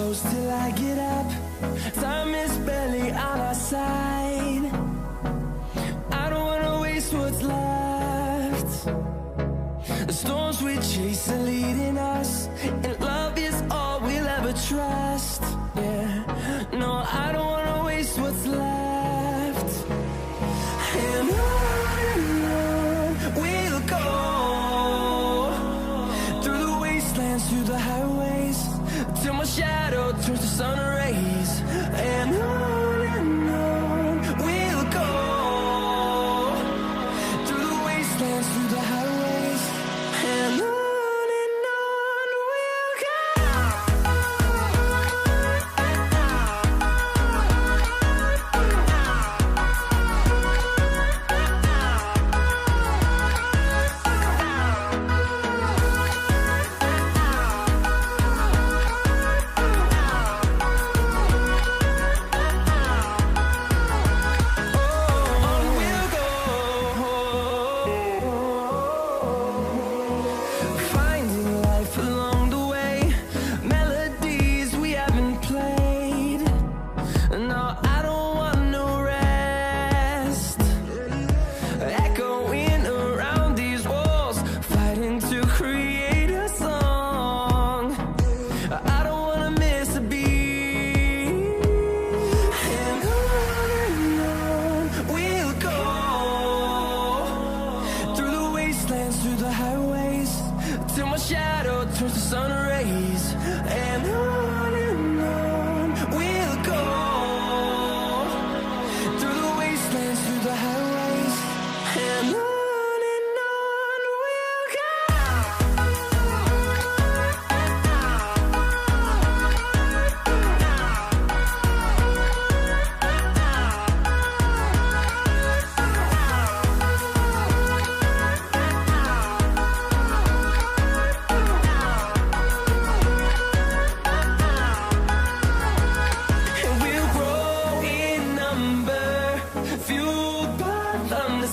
close till I get up. Time is barely on our side. I don't wanna waste what's left. The storms we chase are leading us, and love is all we'll ever trust. Yeah, no, I don't wanna waste what's left. And on we'll go, through the wastelands, through the highways, till my shadow turns to sun rays. And on we'll go, through the wastelands, through the highways, and on we'll go. Through the highways, till my shadow turns to sun rays. And on we'll go, through the wastelands, through the highways, and on we'll go.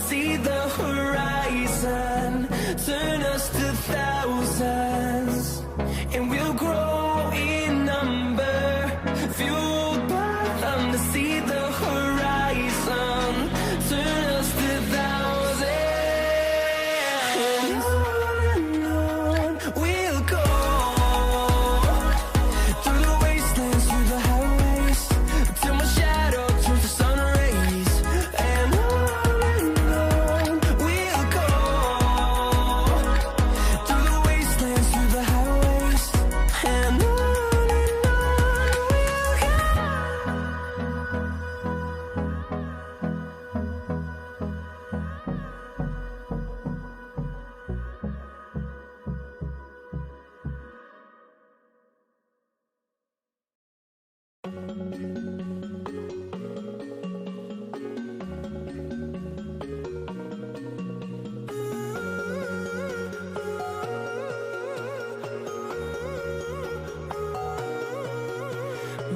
See the horizon, turn us to thousands, and we'll grow in number, fueled by them. To see the horizon, turn us to thousands, and on we'll go, through the wastelands, through the highways, till my shadow turns to sun rays. And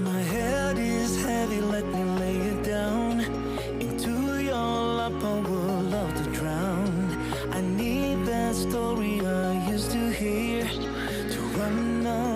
my head is heavy, let me lay it down. Into your lap I would love to drown. I need that story I used to hear, to run on.